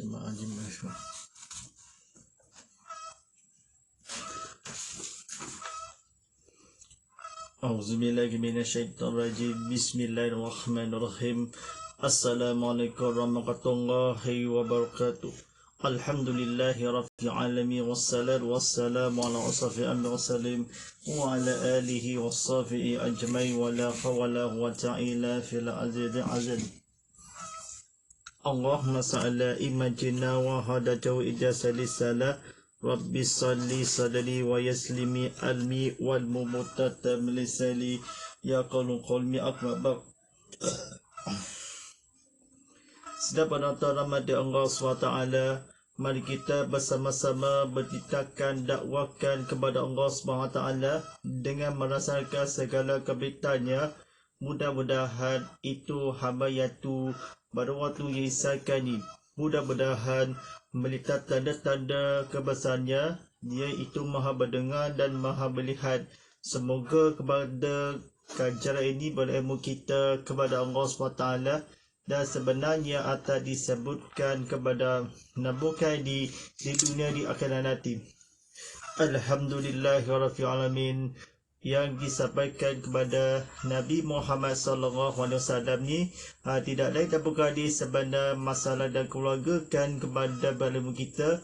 jemaah jemaah. A'udzubillahi minasyaitonirrajim. Bismillahirrahmanirrahim. Assalamualaikum warahmatullahi wabarakatuh. Alhamdulillahi rabbil alamin wassalatu wassalamu ala asrafil anbiya'i wassalim wa ala alihi washabihi ajmain wa la hawla wa la illa fil azizil azim. Allahumma sa'ala imajina wa hadatu ijasali salah Rabbi salli sadali wa yaslimi almi wal mumutatam lisali ya qalun qalmi akbar. Sedang penonton Ramadan Allah SWT, mari kita bersama-sama bertitahkan dakwakan kepada Allah SWT dengan merasakan segala kebaikannya. Mudah-mudahan itu hamba yaitu pada waktu yang disahkan ini, mudah-mudahan melihat tanda-tanda kebesarannya. Dia itu maha mendengar dan maha melihat. Semoga kepada kajian ini berilmu kita kepada Allah SWT, dan sebenarnya atas disebutkan kepada nabukai di dunia di akhirat nanti. Alhamdulillahirabbil alamin. Yang disampaikan kepada Nabi Muhammad SAW ni tidak lain dan bukan di sebenar masalah dan keluarga kan kepada berilmu kita,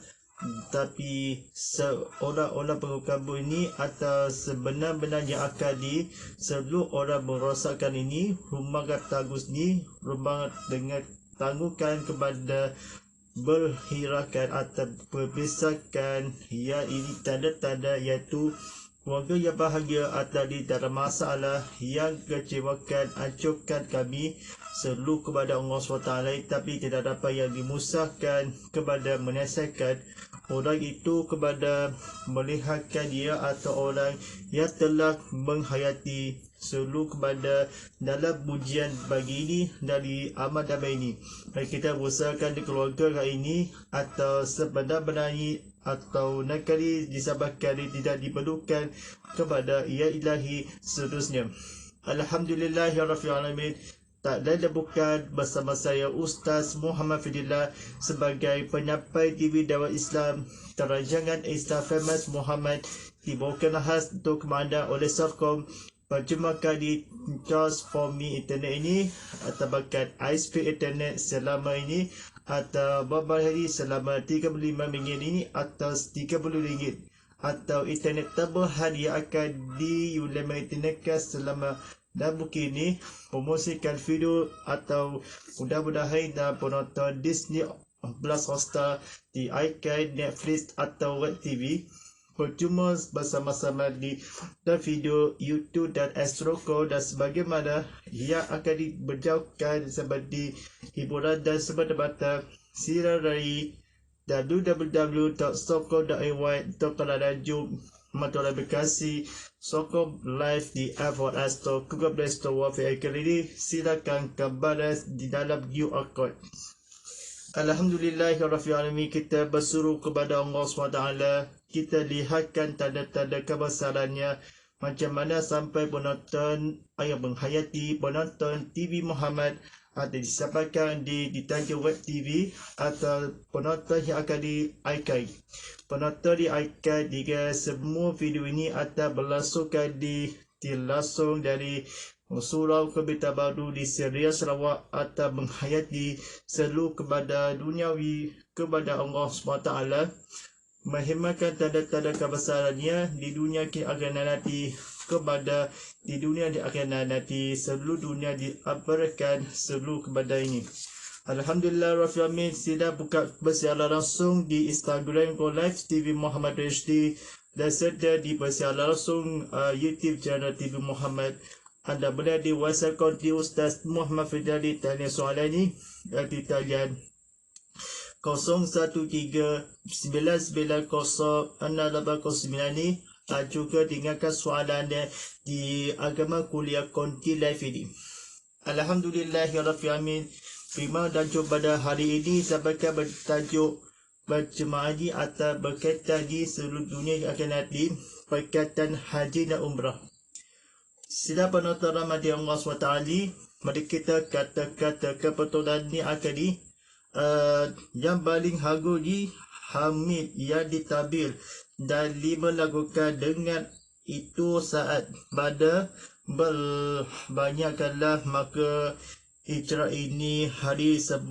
tapi seorang-orang pengukabu ini atau sebenar-benar yang akan di seluruh orang merosakkan ini rumah tagus ni, rumah dengan tangguhkan kepada berhirakan atau berbisakan. Ya, ini tanda-tanda iaitu keluarga yang bahagia atau di dalam masalah yang kecewakan, hancurkan kami seluruh kepada Allah SWT, tapi tidak dapat yang dimusahkan kepada menasihatkan orang itu kepada melihatkan dia atau orang yang telah menghayati seluruh kepada dalam ujian bagi ini dari amal damai ini. Mari kita usahakan di keluarga kali ini atau sebenar-benarnya atau nakali disabahkan tidak diperlukan kepada ya ilahi seterusnya. Alhamdulillahirabbil alamin. Tak lain dan bukan bersama saya Ustaz Muhammad Fidillah sebagai penyampai TV dakwah Islam Teranjangan Islam Famous Muhammad, dibawakan khas untuk anda oleh Sarkom. Perjumpakan di Transformi Internet ini atau bahkan ISP Internet selama ini atau beberapa hari selama 35 ringgit ini atau 30 ringgit, atau internet tambahan yang akan diulang internet selama dan mungkin ini promosikan video atau mudah-mudahan dan penonton Disney Plus Hotstar di iKay, Netflix atau Web TV berjumpa bersama-sama di video YouTube dan Astroko dan sebagaimana yang akan diberjauhkan seperti hiburan dan semata-mata siaran dari www.soko.my untuk penanjung Matola Bekasi Soko Live di Apple App Store, Google Play Store, Wafi kali ini silakan kembali di dalam QR Code. Alhamdulillahirabbil alamin. Kita bersuruh kepada Allah SWT, kita lihatkan tanda-tanda kebesarannya, macam mana sampai penonton yang menghayati penonton TV Muhammad atau disampaikan di tajuk Web TV atau penonton yang akan di iKay. Penonton di iKay jika semua video ini akan berlangsungkan dilangsung dari surau ke Berita Baru di Serial Sarawak atau menghayati seluruh kepada duniawi kepada Allah SWT, menghemahkan tanda-tanda kebesarannya di dunia yang akan nanti kepada di dunia yang akan nanti seluruh dunia diabarkan seluruh kepada ini. Alhamdulillah Rabbil Alamin. Sila buka bersiaran langsung di Instagram Live TV Muhammad HD dan serta di bersiaran langsung YouTube channel TV Muhammad. Anda boleh di WhatsApp konti Ustaz Muhammad Fidali tanya soalan ini di talian 013-990-6809 ni. Juga dengarkan soalan di agama kuliah konti live ini. Alhamdulillahirabbil alamin. Prima dan pada hari ini sampaikan bertajuk berjemaah haji atau berkaitan di seluruh dunia yang akan nanti berkaitan haji dan umrah. Sila penonton Ramadan Allah SWT, mari kita kata-kata kebetulan ni akan yang paling hagu di hamid yang ditabir dan melakukan dengan itu saat pada berbanyakkanlah maka hijrah ini hari 10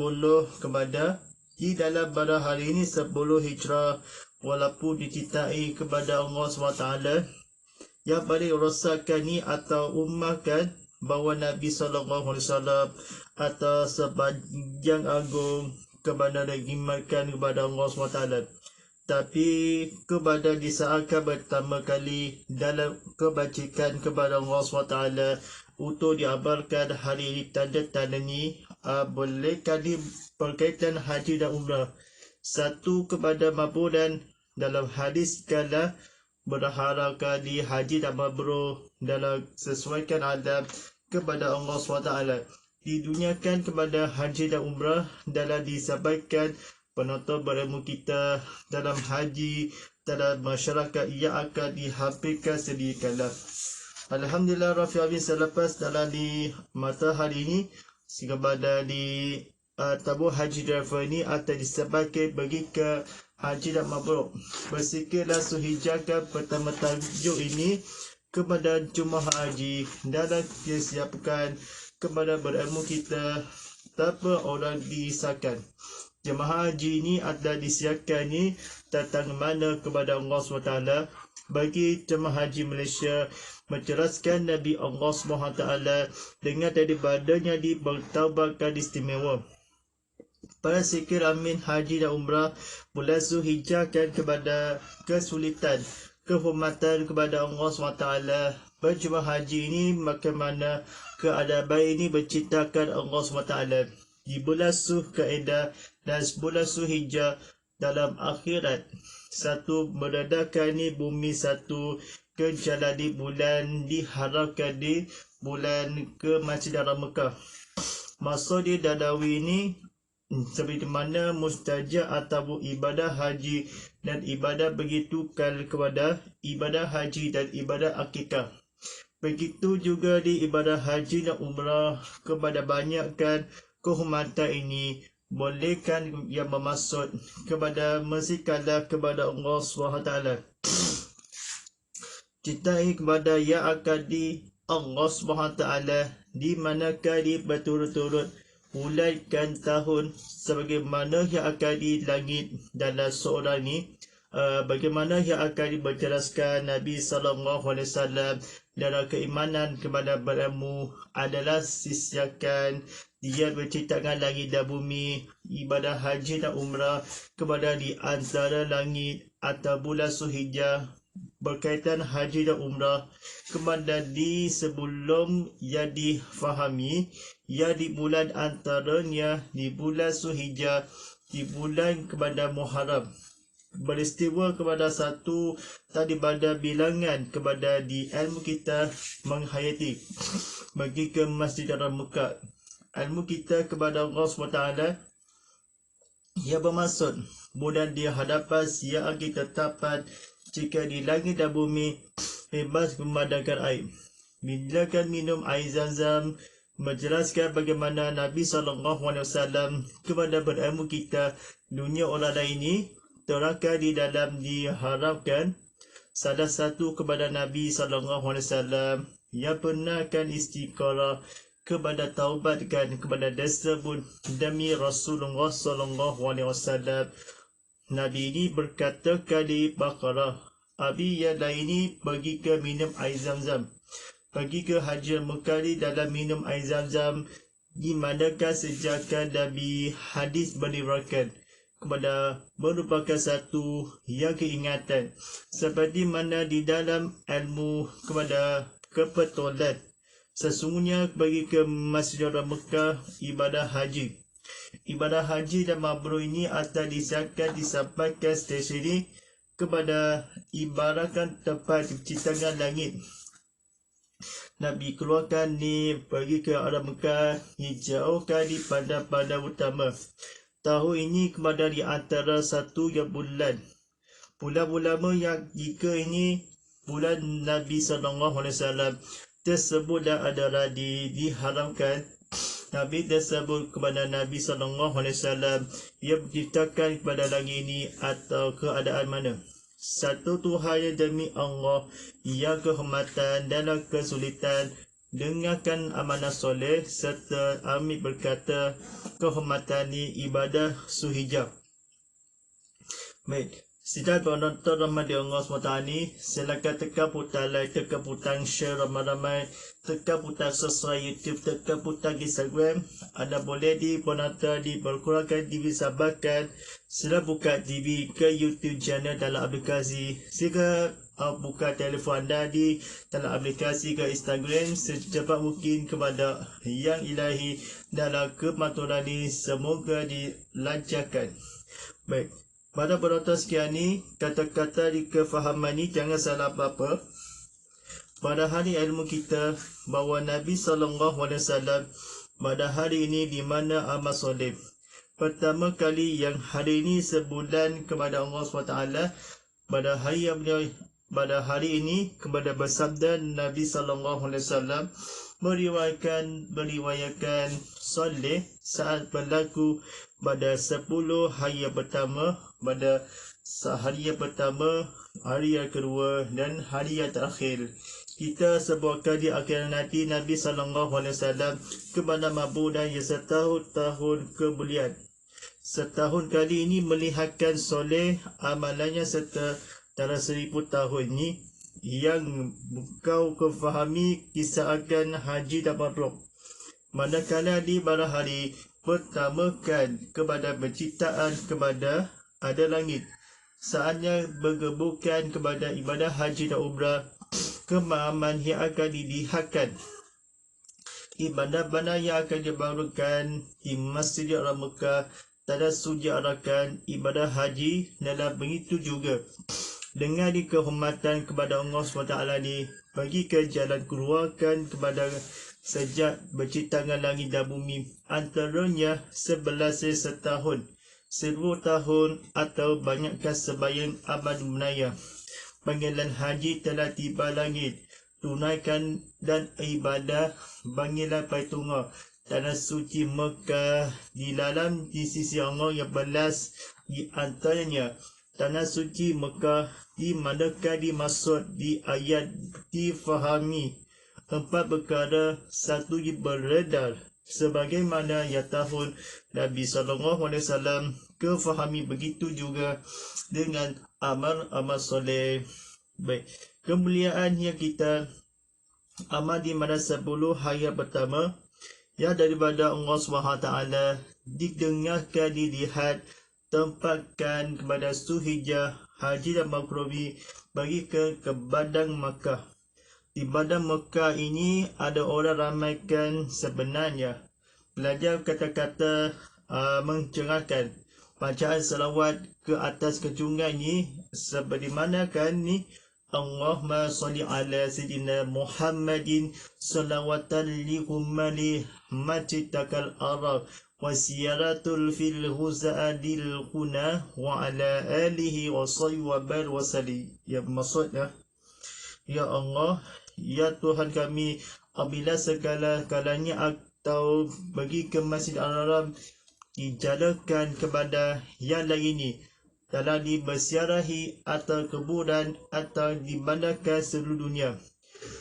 kepada di dalam pada hari ini 10 hijrah walaupun dicintai kepada Allah SWT yang paling rosakan ni atau ummahkan bahawa Nabi SAW atau sepanjang agung kepada diimankan kepada Allah SWT. Tapi kepada disaatkan pertama kali dalam kebajikan kepada Allah SWT untuk diabarkan hari ini tanda-tanda ni bolehkah berkaitan haji dan umrah. Satu kepada maburan dalam hadis kala berharapkan di haji dan mabrur dalam sesuaikan adab kepada Allah SWT. Diduniakan kepada haji dan umrah dalam disampaikan penonton berilmu kita dalam haji dalam masyarakat ia akan dihampirkan sediakanlah. Alhamdulillah Rafiq Abin selepas dalam di mata hari ini kepada di tabur haji driver ini akan disampaikan bagi ke haji dan mabrur. Bersikirlah suhijahkan pertama tajuk ini kepada jemaah haji dalam disiapkan kepada berilmu kita tanpa orang disahkan. Jemaah haji ini adalah disiapkan ni tentang mana kepada Allah SWT bagi jemaah haji Malaysia menceraskan Nabi Allah SWT dengan daripadanya dibertaubatkan istimewa. Para sikir amin haji dan umrah bulan Zulhijjah kepada kesulitan kehormatan kepada Allah SWT berjemaah haji ini bagaimana keadaban ini menciptakan Allah SWT di bulan Zulkaidah dan bulan Zulhijjah dalam akhirat. Satu meredakan ni bumi, satu kejalan di bulan diharapkan di bulan ke Masjid Haram Mekah. Maksud di Dadawi ini seperti mana mustajab atau ibadah haji dan ibadah begitu kepada ibadah haji dan ibadah akikah. Begitu juga di ibadah haji dan umrah kepada banyakkan kehormatan ini bolehkan yang bermaksud kepada mesikalah kepada Allah SWT. Cintai kepada yang akan di Allah SWT di manakah di berturut-turut bulankan tahun sebagaimana yang akan di langit dalam seorang ni bagaimana yang akan diberjelaskan Nabi SAW dalam keimanan kepada berilmu adalah sisiakan dia menciptakan langit dan bumi, ibadah haji dan umrah kepada di antara langit atau bulan Zulhijjah berkaitan haji dan umrah kepada di sebelum yang difahami yang di bulan antaranya di bulan Zulhijjah di bulan kepada Muharram beristiwa kepada satu tadi pada bilangan kepada di ilmu kita menghayati bagi ke Masjid Haram Mekah. Ilmu kita kepada Allah SWT ia bermaksud bulan di hadapan yang kita dapat jika di langit dan bumi bebas memadamkan air. Bila kan minum air Zam-Zam menjelaskan bagaimana Nabi SAW kepada berilmu kita dunia orang lain ini terangkan di dalam diharapkan salah satu kepada Nabi SAW yang pernah kan istiqarah kepada taubatkan kepada dosa pun demi Rasulullah SAW. Nabi ini berkata kali Baqarah, Abi yang lain ini pergi ke minum air Zam-Zam. Pergi ke Haji Mekah dalam minum air Zam-Zam di manakah sejak Nabi hadis beriwayatkan kepada merupakan satu yang keingatan seperti mana di dalam ilmu kepada kebetulan sesungguhnya bagi ke Masjid Haram Mekah ibadah haji. Ibadah haji dan mabrur ini akan disampaikan stesen ini kepada ibaratkan tempat ciptaan langit. Nabi keluarkan ni pergi ke Haram Mekah dijauhkan di pandang-pandang utama. Tahun ini kepada di antara satu yang bulan ulama yang jika ini bulan Nabi SAW tersebut adalah diharamkan Nabi tersebut kepada Nabi SAW, ia menciptakan kepada langit ini atau keadaan mana? Satu Tuhan yang demi Allah, yang kehormatan dalam kesulitan, dengarkan amanah soleh, serta Amir berkata, kehormatan ni ibadah suhijab. Baik, sidang penonton rahmat Allah SWT ni, silakan tekan putang like, tekan putang share ramai-ramai, tekan putang subscribe YouTube, tekan putang Instagram. Anda boleh di penonton di berkurangkan TV sabarkan, sila buka TV ke YouTube channel dalam aplikasi. Sila buka telefon anda di dalam aplikasi ke Instagram secepat mungkin kepada Yang Ilahi dalam kematuran ini semoga dilancarkan. Baik, pada penonton sekian ni, kata-kata di kefahaman ni jangan salah apa-apa. Pada hari ilmu kita bahawa Nabi SAW pada hari ini di mana amal soleh. Pertama kali yang hari ini sebulan kepada Allah SWT, pada hari ini kepada bersabda Nabi SAW meriwayatkan soleh saat berlaku pada 10 hari yang pertama, pada hari yang pertama, hari yang kedua dan hari yang terakhir. Kita sebutkan di akhir nanti Nabi SAW kepada mabudan yang setahun-tahun kemuliaan. Setahun kali ini melihatkan soleh amalannya serta dalam 1000 tahun ini yang kau kefahami kisah akan haji dan mabrur. Manakala di pada hari pertamakan kepada penciptaan kepada ada langit, saatnya bergebukan kepada ibadah haji dan umrah, kemahaman yang akan dilihatkan, ibadah-ibadah yang akan dibarukan di Masjidil Haram Mekah, tanda suci arakan ibadah haji dalam begitu juga dengan kehormatan kepada Allah SWT ni, bagi ke jalan keluarkan kepada sejak berciptakan langit dan bumi, antaranya 11 setahun, 1000 tahun atau banyakkan sebayang abad menaya. Panggilan haji telah tiba langit, tunaikan dan ibadah panggilan Baitullah, tanah suci Mekah di dalam di sisi Allah yang belas, di antaranya tanah suci Mekah, di manakah dimaksud di ayat difahami 4 perkara, satu beredar sebagaimana yang tahun Nabi SAW kefahami, begitu juga dengan amal-amal soleh. Baik, kemuliaan yang kita amal di mana 10 hari pertama yang daripada Allah SWT didengarkan, dilihat, tempatkan kepada Zulhijjah, haji dan makrubi bagi ke Badang Makkah. Di Badang Makkah ini ada orang ramaikan sebenarnya belajar kata-kata mencerahkan, bacaan salawat ke atas kecungan ini seperti mana kan ni, Allahumma salli ala sayyidina Muhammadin salawatan li humali macitakal arab wasiyaratul fil huzadil kuna wa ala alihi wa sayyabal wasali. Ya, maksudnya, ya Allah, ya Tuhan kami, apabila segala-galanya atau bagi ke Masjid Al-Haram dijalankan kepada yang lain ini, dalam dibersiarahi atau kuburan atau dibandarkan seluruh dunia.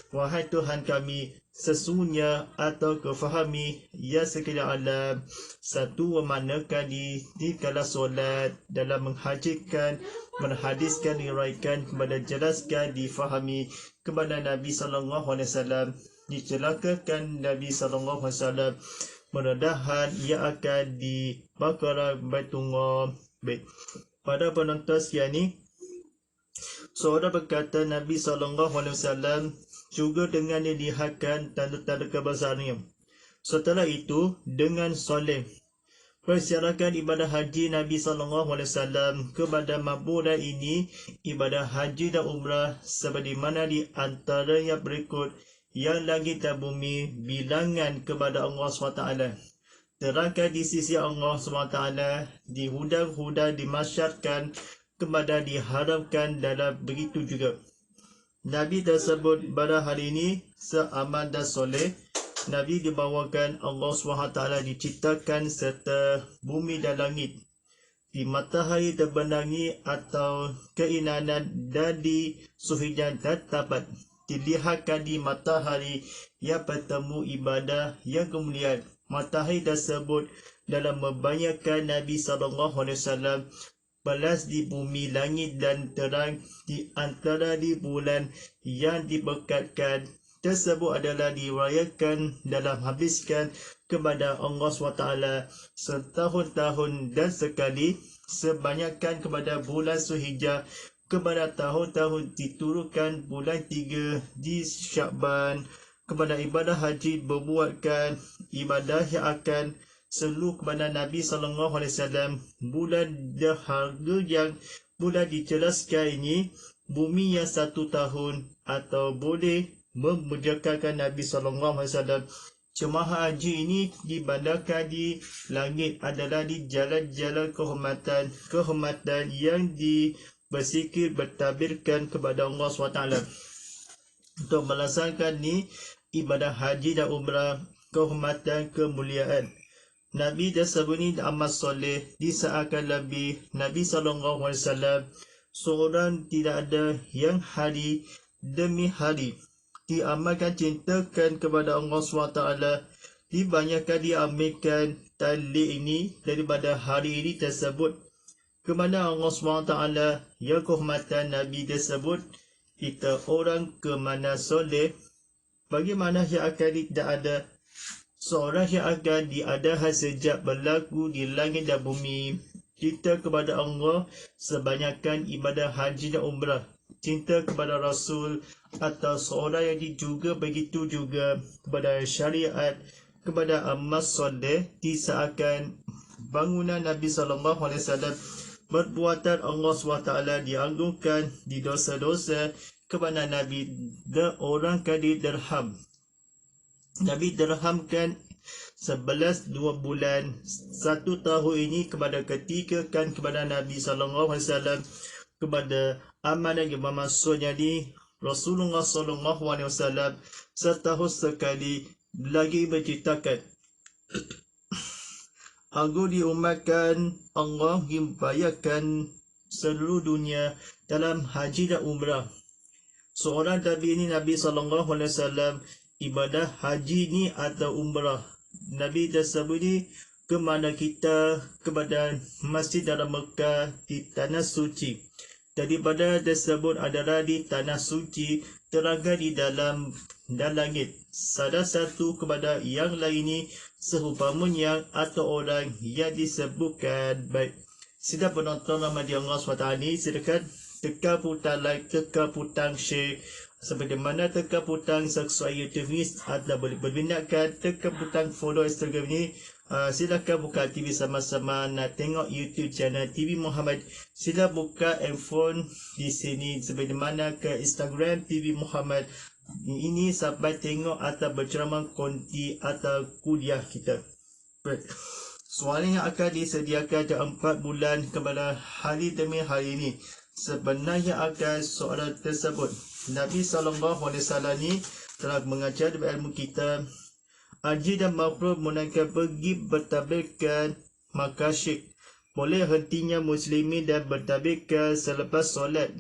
Wahai Tuhan kami, sesungguhnya atau kefahami ya sekalian alam, satu memandangkan di kala solat dalam menghajikan, menghadiskan, diraikan kepada jelaskan, difahami kepada Nabi SAW, dicelakakan Nabi SAW, meredahan ia akan dibakar Baitullah. Baik, pada penonton sekian ni, seorang berkata Nabi SAW juga dengan dilihatkan tanda-tanda kebesarannya. Setelah itu, dengan soleh, persyaratan ibadah haji Nabi SAW kepada mabudah ini, ibadah haji dan umrah seperti mana di antara yang berikut, yang langit dan bumi, bilangan kepada Allah SWT. Terangkan di sisi Allah SWT, dihudang-hudang, dimasyarkan kepada diharamkan dalam begitu juga. Nabi tersebut pada hari ini seamal dan soleh, Nabi dibawakan Allah SWT diciptakan serta bumi dan langit, di matahari terbenangi atau keinanan dan di suhijan dan tabat, dilihatkan di matahari yang bertemu ibadah yang kemuliaan. Matahari tersebut dalam membanyakan Nabi SAW balas di bumi, langit dan terang di antara di bulan yang diberkatkan tersebut adalah dirayakan dalam habiskan kepada Allah SWT setahun-tahun dan sekali, sebanyakkan kepada bulan Zulhijjah kepada tahun-tahun diturunkan bulan 3 di Syakban kepada ibadah haji, berbuatkan ibadah yang akan selalu kepada Nabi SAW. Bulan berharga yang bulan dijelaskan ini bumi yang 1 tahun atau boleh memujakan Nabi SAW. Jemaah haji ini dibandarkan di langit adalah di jalan-jalan kehormatan yang bersikir bertabirkan kepada Allah SWT. Untuk melaksanakan ni ibadah haji dan umrah kehormatan kemuliaan, Nabi tersebut ni amat soleh, disahkan lebih Nabi SAW seorang tidak ada yang hari demi hari diamalkan cintakan kepada Allah SWT, dibanyakan diamalkan tali ini daripada hari ini tersebut kepada Allah SWT yang kehormatan Nabi tersebut. Kita orang ke mana soleh, bagaimana yang akan tidak ada seorang yang akan diadakan sejak berlaku di langit dan bumi. Cinta kepada Allah sebanyakkan ibadah haji dan umrah, cinta kepada Rasul atau seorang yang juga begitu juga kepada syariat, kepada amal soleh, disahkan bangunan Nabi SAW, perbuatan Allah SWT dianggungkan di dosa-dosa kepada Nabi dan orang kadi dirham. Nabi dirhamkan 11 2 bulan 1 tahun ini kepada ketikakan kepada Nabi SAW kepada amanah yang bermaksudnya di Rasulullah SAW setahun sekali lagi berceritakan. Agar diumatkan Allah membayarkan seluruh dunia dalam haji dan umrah. Seorang Nabi ini Nabi SAW ibadah haji ni atau umrah. Nabi tersebut ni ke mana kita kepada masjid dalam Mekah di tanah suci. Daripada tersebut adalah di tanah suci terangkan di dalam dan langit. Salah satu kepada yang lain ni seumpamanya atau orang yang disebutkan. Baik, sila penonton Rahmati Allah SWT ni silakan tekan butang like, tekan butang share. Seperti mana tekan butang subscribe YouTube ni atau boleh berminatkan tekan butang follow Instagram ni. Silakan buka TV sama-sama nak tengok YouTube channel TV Muhammad. Sila buka handphone di sini seperti mana ke Instagram TV Muhammad ini sampai tengok atau berceramah konti atau kuliah kita. Soalan yang akan disediakan 4 bulan kepada hari demi hari ini. Sebenarnya akan soalan tersebut Nabi SAW ni telah mengajar dalam ilmu kita haji dan makruh menaikkan pergi bertabirkan makasyik. Boleh hentinya muslimin dan bertabirkan selepas solat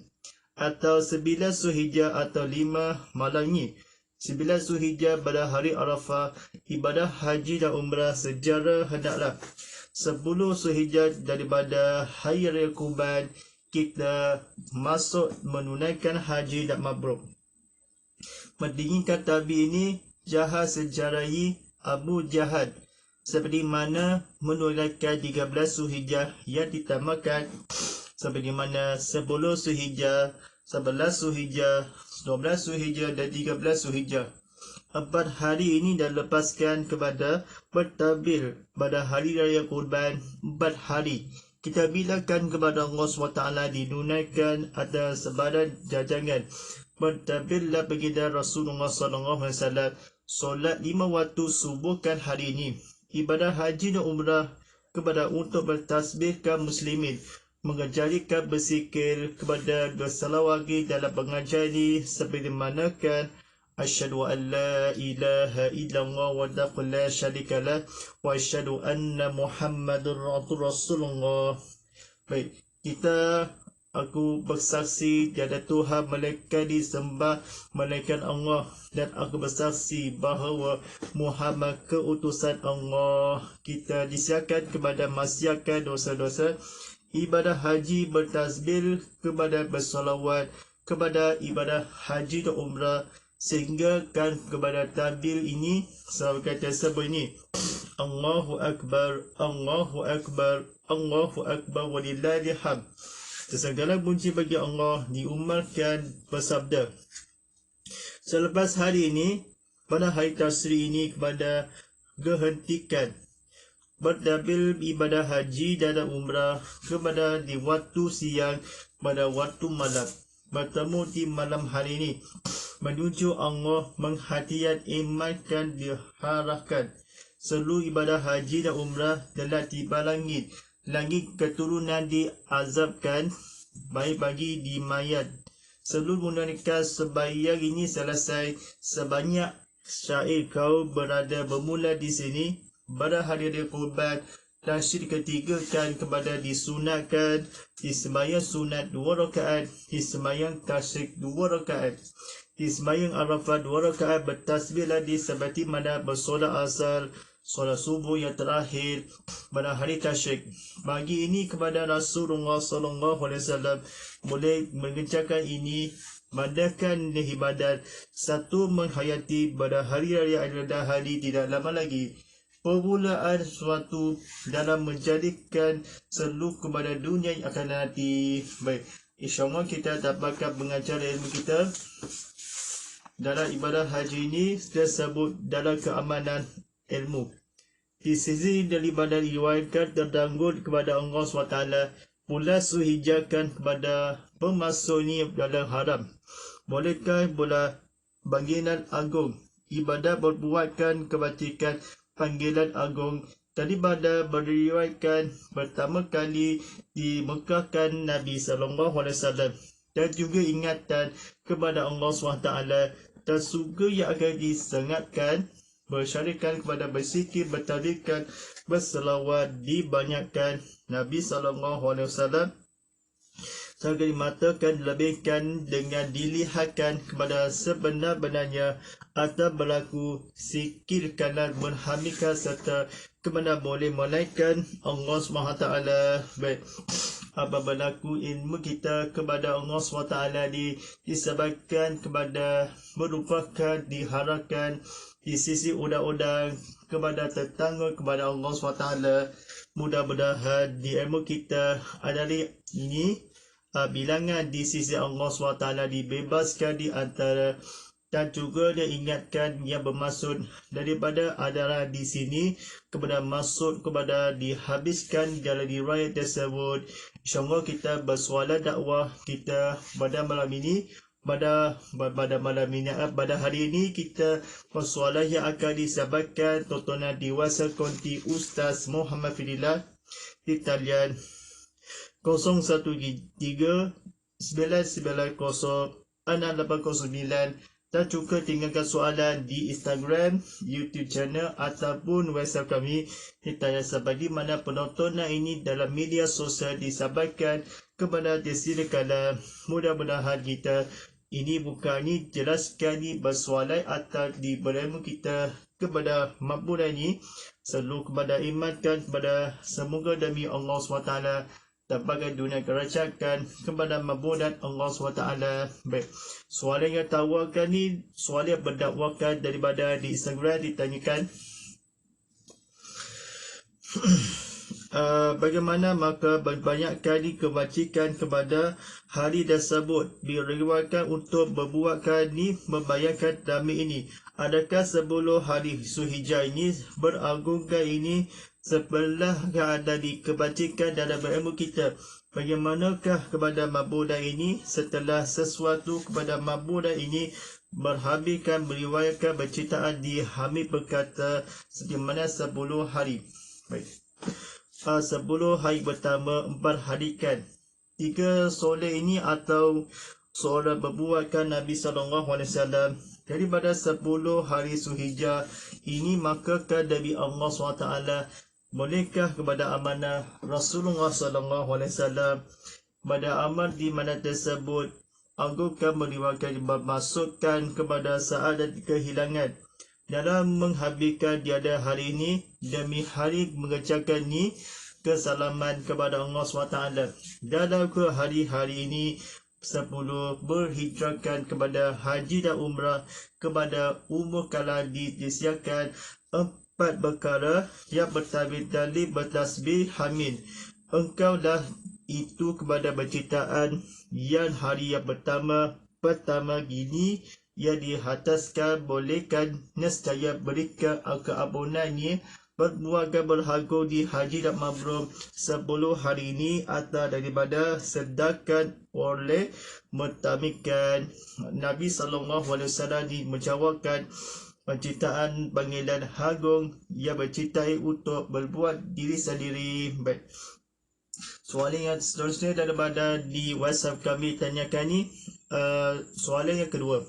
atau 9 Zulhijjah atau 5 malamnya. 9 Zulhijjah pada hari Arafah, ibadah haji dan umrah sejarah hendaklah 10 Zulhijjah daripada hari raya Kurban kita masuk menunaikan haji dan mabrur. Mendinginkan tabi ini jahat sejarahi Abu Jahal seperti mana menunaikan 13 Zulhijjah yang ditamakan seperti mana 10 Zulhijjah, 11 Zulhijjah, 12 Zulhijjah dan 13 Zulhijjah. 4 hari ini dah lepaskan kepada bertabir pada hari raya Kurban. 4 hari kita bilakan kepada Allah SWT dinunaikan ada sebadan jajangan. Bertabirlah baginda Rasulullah SAW solat 5 waktu subuhkan hari ini. Ibadah haji dan umrah kepada untuk bertasbihkan muslimin, mengajarikan bersikir kepada bersalawat dalam pengajar ini seperti manakan Asyhadu an la ilaha illallah wahdahu la syarika lah wa asyhadu anna Muhammadur Rasulullah. Baik, aku bersaksi tiada Tuhan melainkan disembah melainkan Allah, dan aku bersaksi bahawa Muhammad keutusan Allah. Kita disiarkan kepada masyarakat dosa-dosa, ibadah haji bertasbih, kepada bersolawat, kepada ibadah haji dan umrah, sehingga kan kepada tabil ini sahabat tersebut ini, Allahu Akbar, Allahu Akbar, Allahu Akbar walillahil hamd. Segala puji bagi Allah, diumarkan bersabda. Selepas hari ini, pada hari tasyrik ini, kepada gehentikan berdabil ibadah haji dan umrah kepada di waktu siang, pada waktu malam, bertemu di malam hari ini, menuju Allah, menghadiah iman dan diharapkan seluruh ibadah haji dan umrah telah tiba langit. Langit keturunan diazabkan, baik bagi di mayat. Seluruh menunaikan sebayang ini selesai. Sebanyak syair kau berada bermula di sini, pada hari raya Kurban, dan syirik ketiga kan kepada disunatkan, di sembahyang sunat 2 rakaat, di sembahyang tasyrik 2 rakaat, di sembahyang Arafah 2 rakaat, bertasbihlah di seperti mana bersolat asar, solat subuh yang terakhir pada hari tasyrik. Bagi ini kepada Rasulullah SAW boleh mengerjakan ini, mengadakan ibadat satu menghayati pada hari raya Aidilfitri tidak lama lagi. Permulaan suatu dalam menjadikan seluruh kepada dunia yang akan nanti. Baik, insyaAllah kita dapatkan mengajar ilmu kita dalam ibadah haji ini tersebut dalam keamanan ilmu. Di sisi daripada riwayatkan terdanggut kepada Allah SWT, pula suhijakan kepada pemasuk ini dalam haram. Bolehkah pula panggilan agung, ibadat berbuatkan kebatikan panggilan agung, daripada beriwayatkan pertama kali dimekahkan Nabi SAW, dan juga ingatan kepada Allah SWT dan surga yang akan disengatkan, bersyarikat kepada bersikir, bertadikkan, berselawat, dibanyakkan Nabi SAW sehingga dimatakan, dilebihkan dengan dilihatkan kepada sebenar-benarnya atau berlaku sikir kanan menhamilkan serta kebenar boleh menaikkan Allah SWT. Baik, apa berlaku ilmu kita kepada Allah SWT disebabkan kepada merupakan diharapkan di sisi undang-undang kepada tetangga kepada Allah SWT. Mudah-mudahan di ilmu kita adalah ini bilangan di sisi Allah SWT dibebaskan di antara, dan juga dia ingatkan yang bermaksud daripada adalah di sini kepada maksud kepada dihabiskan dalam riwayat tersebut. InsyaAllah kita bersoalan dakwah kita pada malam ini. Pada hari ini kita persoalan yang akan disampaikan tontonan dewasa konti Ustaz Muhammad Fidillah di talian 013-990-6809, dan juga tinggalkan soalan di Instagram, YouTube channel ataupun website kami. Kita sampai di mana penontonan ini dalam media sosial disampaikan kepada disediakan. Mudah-mudahan kita ini bukan ini jelaskan ini bersoalan atau di berilmu kita kepada makbulah ini selalu kepada imankan kepada semoga demi Allah SWT dapatkan dunia kerajaan kepada mabudat Allah SWT. Baik, soalan yang tawarkan ni soalan yang berdakwakan daripada di Instagram ditanyakan bagaimana maka banyak kali kebajikan kepada hari tersebut diriwayatkan untuk berbuatkan ni membayangkan damai ini. Adakah 10 hari Zulhijjah ini beragungkan ini sebelah yang ada di kebajikan dalam ilmu kita? Bagaimanakah kepada mabudah ini setelah sesuatu kepada mabudah ini berhabiskan meriwayatkan berceritaan di Hamid berkata di mana 10 hari. Baik, 10 hari pertama 4 harikan 3 soleh ini atau seorang berbuatkan Nabi SAW daripada 10 hari Zulhijjah ini, maka dari Allah SWT bolehkah kepada amanah Rasulullah SAW pada amal di mana tersebut akan meriwayatkan bermaksudkan kepada saat dan kehilangan dalam menghabiskan tiada hari ini demi hari mengerjakan ni kesalaman kepada Allah SWT dalam ke hari-hari ini 10 berhijrahkan kepada haji dan umrah kepada umur kala disiapkan 4 perkara yang bertasbih bertasbih hamid. Engkau dah itu kepada bercitaan yang hari yang pertama gini yang dihataskan bolehkan nescaya berikan keampunannya berbuatkan berharga di haji dan mabrur 10 hari ini atau daripada sedangkan oleh mentamikan Nabi SAW menjawabkan penciptaan panggilan agung yang bercitai untuk berbuat diri sendiri. Baik. Soalan yang seterusnya daripada di WhatsApp kami tanyakan ni, soalan yang kedua.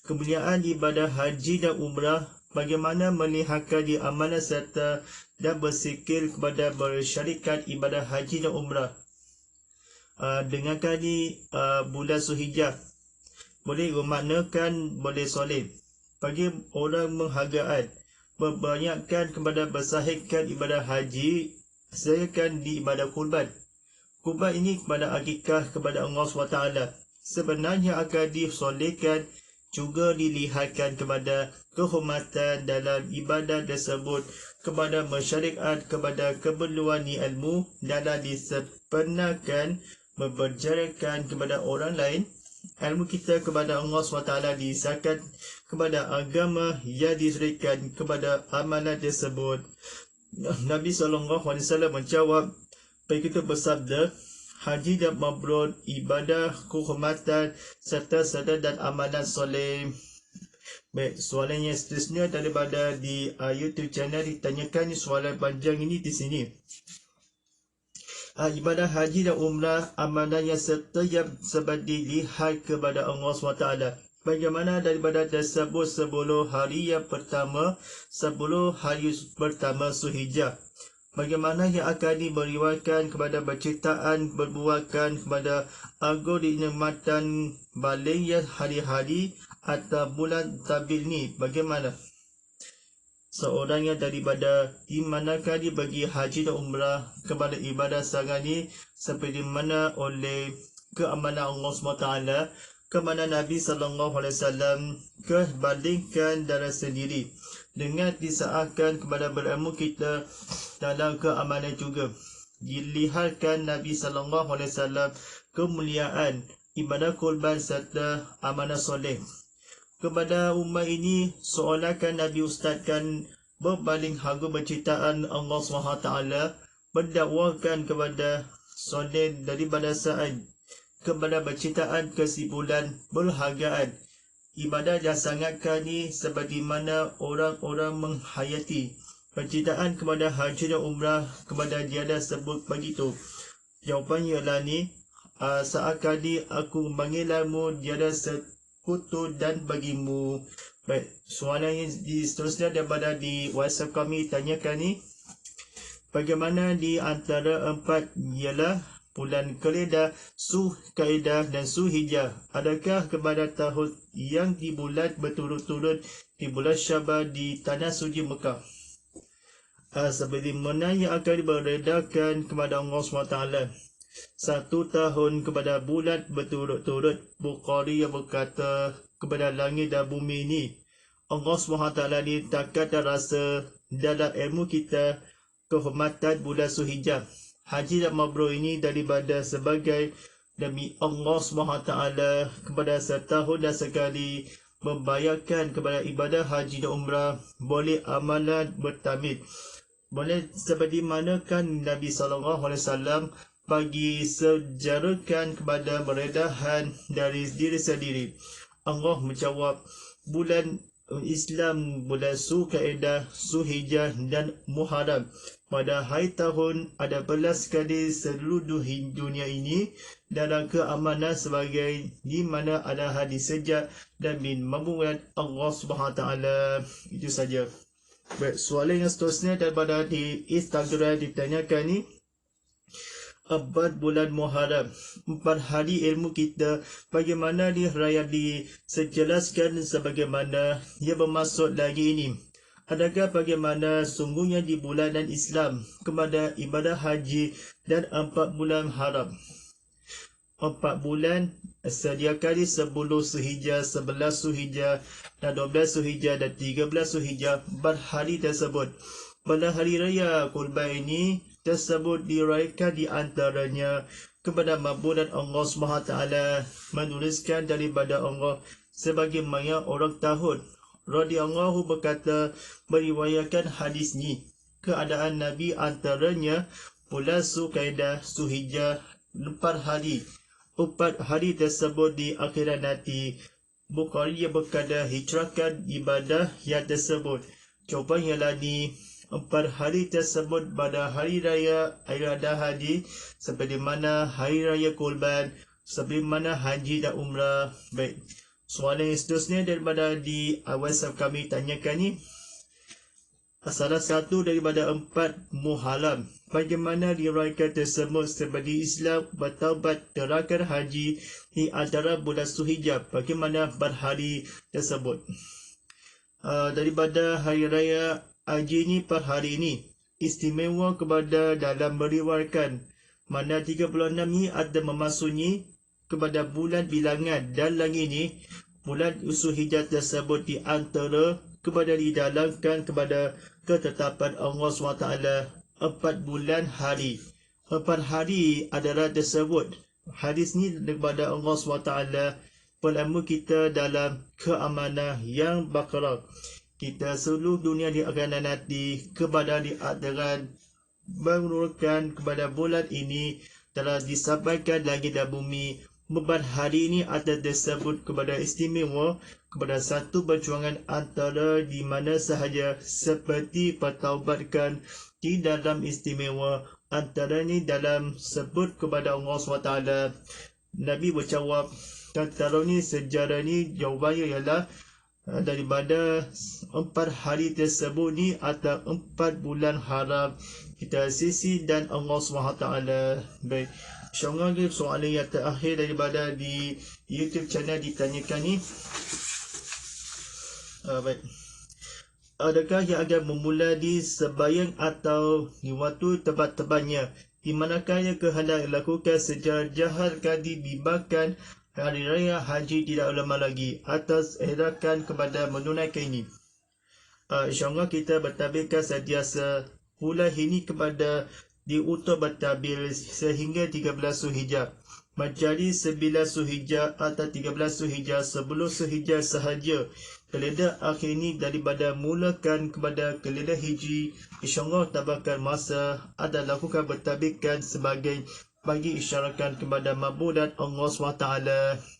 Kemuliaan ibadah haji dan umrah, bagaimana melihatkan di amalan serta dan bersikir kepada bersyarikat ibadah haji dan umrah. Dengarkan di bulan Zulhijjah. Boleh memaknakan boleh soleh. Bagi orang menghargaan, berbanyakkan kepada bersahihkan ibadah haji, sahihkan di ibadah kurban. Kurban ini kepada akikah kepada Allah SWT. Sebenarnya akan disolehkan juga dilihatkan kepada kehormatan dalam ibadah tersebut kepada masyarakat kepada keperluan ilmu dalam disempurnakan memperjarakan kepada orang lain ilmu kita kepada Allah SWT disahkan kepada agama yang diserikan kepada amalan tersebut. Nabi SAW menjawab, begitu bersabda, haji dan mabrur ibadah kehormatan serta sedar dan amalan soleh. Baik, soalan yang seterusnya daripada di YouTube channel ditanyakan soalan panjang ini di sini. Ibadah haji dan umrah amalan yang setiap sebab dilihat kepada Allah SWT. Bagaimana daripada tersebut 10 hari yang pertama, 10 hari pertama Zulhijjah. Bagaimana yang akan diberiwakan kepada berciptaan berbuatkan kepada agung dinikmatan balik yang hari-hari atau bulan tabil ni. Bagaimana? Seorang yang daripada di manakah dibagi haji dan umrah kepada ibadah sangat ni seperti mana oleh keamanan Allah SWT kepada Nabi SAW kebandingkan darah sendiri dengan disaatkan kepada berilmu kita dalam keamanan juga. Dilihatkan Nabi SAW kemuliaan ibadah kurban serta amanah soleh. Kepada umat ini seolah-olah Nabi ustazkan berbaling harga penciptaan Allah SWT berdakwakan kepada soleh daripada saat kepada penciptaan kesimpulan berhargaan ibadah yang sangat kani seperti mana orang-orang menghayati penciptaan kepada haji dan umrah kepada tiada sebut begitu. Jawapannya ialah ni, saat kali aku memanggilmu tiada sekutu dan bagimu. Baik, soalan yang seterusnya daripada di WhatsApp kami tanyakan ni, bagaimana di antara 4 ialah bulan Qaidah, Zulkaidah dan Zulhijjah. Adakah kepada tahun yang di bulan berturut-turut di bulan Syawal di tanah suci Mekah? Seperti mana yang akan diberedakan kepada Allah SWT. 1 tahun kepada bulan berturut-turut. Bukhari yang berkata kepada langit dan bumi ini, Allah SWT ni takkan terasa dalam ilmu kita kehormatan bulan Zulhijjah. Haji dan mabrur ini daripada sebagai demi Allah SWT kepada setahun dan sekali membayarkan kepada ibadah haji dan umrah boleh amalan bertamid. Boleh seperti mana kan Nabi SAW bagi sejarahkan kepada beredahan dari diri sendiri. Allah menjawab, bulan Islam bulan Zulkaidah, Zulhijjah dan Muharram. Pada hari tahun ada 11 kali seluruh dunia ini dalam keamanan sebagai di mana ada hadis sejak dan bin mabuat Allah SWT. Itu saja. Baik, soalan yang seterusnya daripada di Instagram ditanyakan ni, abad bulan Muharram, 4 hari ilmu kita, bagaimana disejelaskan sebagaimana ia bermaksud lagi ini. Adakah bagaimana sungguhnya di bulanan Islam kepada ibadah haji dan 4 bulan haram? 4 bulan sedia kali 10 Zulhijjah, 11 Zulhijjah dan 12 Zulhijjah dan 13 Zulhijjah, 4 hari tersebut. Pada hari raya Kurban ini tersebut dirayakan di antaranya kepada mabudan Allah SWT menuliskan daripada Allah sebagaimana orang tahun radhiyallahu berkata meriwayatkan hadis ni. Keadaan Nabi antaranya bulan Zulkaidah, Zulhijjah 4 hari. 4 hari tersebut di akhirat nanti. Bukhari yang berkata hijrahkan ibadah yang tersebut. Jawapan ialah ni, 4 hari tersebut pada hari raya Idul Adha Haji, seperti mana hari raya Kurban, seperti mana haji dan umrah. Baik, soalan yang seterusnya daripada di WhatsApp kami tanyakan ni, salah satu daripada 4 Muharram, bagaimana dirayakan tersebut seperti Islam bertaubat terakhir haji di antara bulan Zulhijjah, bagaimana 4 hari tersebut. Daripada hari raya haji ni, per hari ini istimewa kepada dalam meriwayatkan mana 36 ni ada memasuki kepada bulan bilangan dan lagi ni bulan Zulhijjah tersebut di antara kepada didalamkan kepada ketetapan Allah SWT 4 bulan hari. 4 hari adalah tersebut. Hadis ni daripada Allah SWT pelama kita dalam keamanan yang bakar. Kita seluruh dunia di akan nanti kepada diadakan menurunkan kepada bulan ini telah disampaikan lagi dalam bumi. Beban hari ini ada tersebut kepada istimewa kepada satu perjuangan antara di mana sahaja seperti pertaubatkan di dalam istimewa antaranya dalam sebut kepada Allah SWT. Nabi berjawab, kalau ni sejarah ni jawabannya ialah daripada 4 hari tersebut ni atau 4 bulan haram kita sisi dan Allah SWT. Baik, InsyaAllah soalan yang terakhir daripada di YouTube channel ditanyakan ni, baik, adakah yang akan memula di sebayang atau di waktu tepat-tepatnya, di manakah yang kehendak lakukan secara jahar kali dibimbangkan hari raya haji tidak lama lagi atas edakan kepada menunaikan ini. InsyaAllah kita bertabirkan sentiasa bulan ini kepada diutur bertabir sehingga 13 Zulhijjah. Menjadi 9 Zulhijjah atau 13 Zulhijjah, 10 Zulhijjah sahaja. Kalender akhir ini daripada mulakan kepada kalender Hijri, InsyaAllah tabarkan masa ada lakukan bertabirkan sebagai bagi isyaratkan kepada mabudat Allah SWT.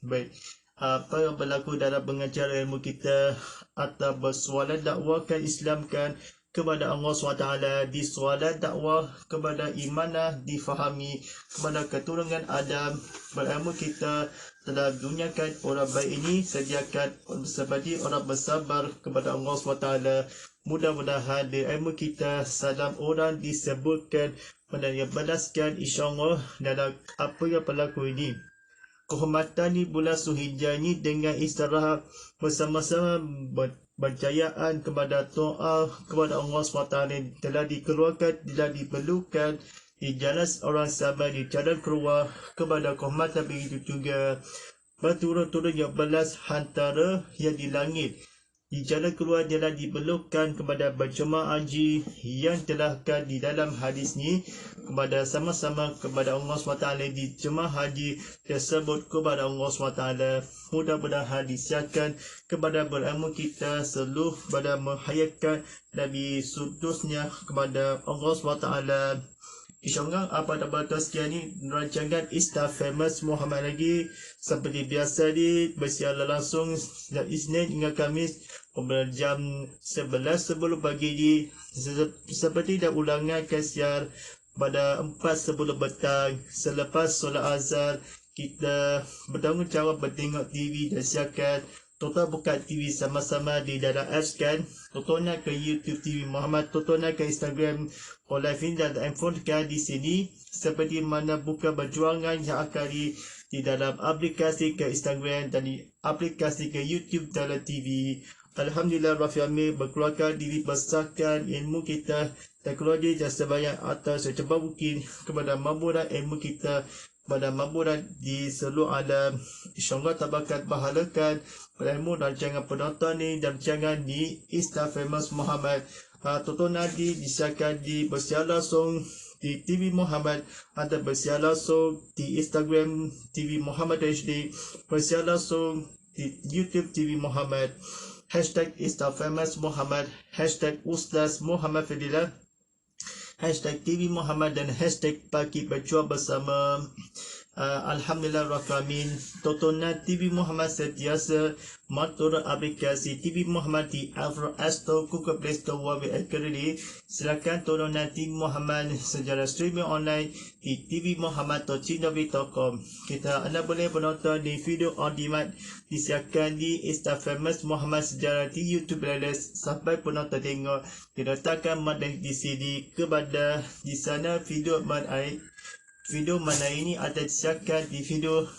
Baik, apa yang berlaku dalam pengajar ilmu kita atau bersoalan dakwahkan Islamkan kepada Allah SWT, di soalan dakwah kepada imanah difahami kepada keturunan Adam, berilmu kita telah duniakan orang baik ini sediakan seperti orang bersabar kepada Allah SWT. Mudah-mudahan di ilmu kita salam orang disebutkan dan yang balaskan insyaAllah dalam apa yang berlaku ini. Kehormatan di bulan Zulhijjah ini dengan istirahat bersama-sama berjayaan kepada doa kepada Allah SWT telah dikeluarkan, telah diperlukan di jalan orang sabar, di jalan keluar kepada kehormatan begitu juga berturut-turut yang belas hantara yang di langit. Di jalan keluar telah diperlukan kepada berjemaah haji yang telahkan di dalam hadis ni kepada sama-sama kepada Allah SWT di jemaah haji tersebut kepada Allah SWT. Mudah-mudahan disiapkan kepada berilmu kita seluruh pada menghayatkan Nabi sudusnya kepada Allah SWT. InsyaAllah pada bantuan sekian ni rancangan Insta Famous Muhammad lagi seperti biasa ni bersiaran langsung setiap Isnin hingga Khamis pada jam 11 sebelum pagi ni, seperti dah ulangan akan siar pada 4 sebelum petang selepas solat azhar. Kita bertanggungjawab bertengok TV dan siarkan. Tonton buka TV sama-sama di dalam apps kan. Tontonlah ke YouTube TV Muhammad, tontonlah ke Instagram Olafin dan handphone kan di sini. Seperti mana buka perjuangan yang akan di dalam aplikasi ke Instagram dan di aplikasi ke YouTube dalam TV. Alhamdulillah Rabbil Alamin, berkeluarkan diri besarkan ilmu kita, teknologi dan sebanyak atau secepat mungkin kepada mampuran ilmu kita, pada mampuran di seluruh alam. InsyaAllah tabakat bahalakan ilmu rancangan penonton ni dan rancangan di Insta Famous Muhammad. Tonton nanti disiarkan di bersiar langsung di TV Muhammad, ada bersiar langsung di Instagram TV Muhammad HD, bersiar langsung di YouTube TV Muhammad. Hashtag Insta Famous Muhammad, hashtag Ustaz Muhammad Fadilah, hashtag TV Muhammad dan hashtag Pagi Berjuang Bersama. Alhamdulillah Rabbil Alamin. Tontonan TV Muhammad sentiasa mengatur aplikasi TV Muhammad di App Store, Google Play Store, Wabi Academy. Silakan tontonan TV Muhammad secara streaming online di tvmuhammad.chinavi.com. Anda boleh menonton di video on demand disiarkan di Insta Famous Muhammad secara di YouTube playlist sampai penonton tengok. Diletakkan mat di sini kepada di sana video mana ini ada disiarkan di video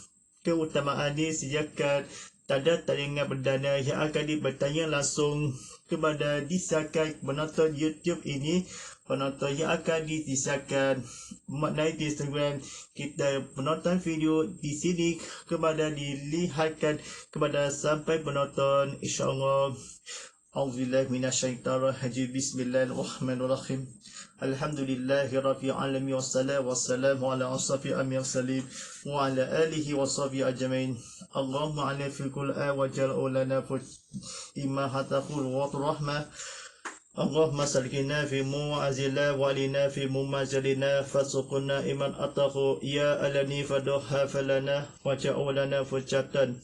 keutamaan ini sediakan tanda taringan perdana yang akan bertanya langsung kepada disiarkan penonton YouTube ini. Penonton yang akan disiarkan maknai di Instagram kita penonton video di sini kepada dilihatkan kepada sampai penonton, insyaAllah. A'udzubillahi minasyaitonir rajim. Bismillahirrahmanirrahim. Alhamdulillahi rabbil alamin wassalatu wassalamu ala asrafil anbiya'i mursalin wa ala alihi wa sahbihi ajmain. Allahumma ala fi kulli wa jal'u lana fi imma hataqul wa rahmah. Allahumma salkina fi mu'azila wa alina fi mumazalina fasuqna iman atahu ya alani faduha falana wa ja'u lana fujatan.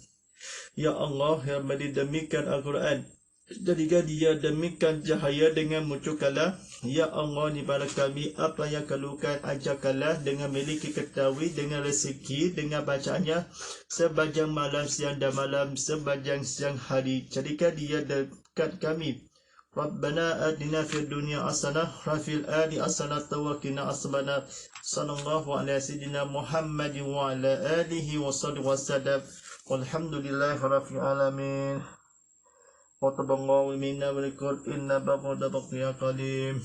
Ya Allah, yang demikian Al-Quran, jadikan dia demikian cahaya dengan munculkanlah. Ya Allah, ni pada kami apa yang keluhkan ajarkanlah dengan miliki ketahui, dengan rezeki, dengan bacaannya sepanjang malam, siang dan malam, sepanjang siang hari. Jadikan dia dekat kami. Rabbana atina fid dunya hasanah wa fil akhirati hasanah wa qina adzabannar. Sallallahu alaihi sayyidina Muhammad wa ala alihi wa sahbihi wasallam. Walhamdulillahi rabbil alamin. Wataballahu minna walikul inna ba'da baqiya qadim.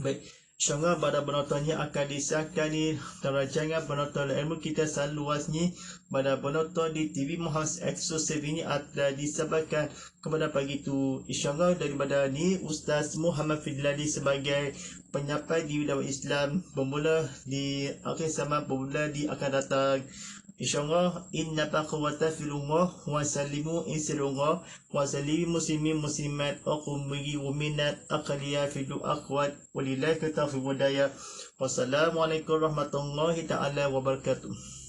Baik, insyaAllah pada penonton yang akan disiarkan ni rancangan penonton ilmu kita seluas ni pada penonton di TV Muhammad eksklusif ini akan disampaikan kepada pagi tu. InsyaAllah daripada ni Ustaz Muhammad Fidlali sebagai penyampai di dakwah Islam bermula di akhir zaman, bermula di akan datang. InsyaAllah inna baqawata filullah wa sallimu insilullah wa sallimu muslimin muslimat aqumigi uminat aqliya fidu akhwat walillahi taufiq wadaya. Wassalamualaikum warahmatullahi ta'ala wabarakatuh.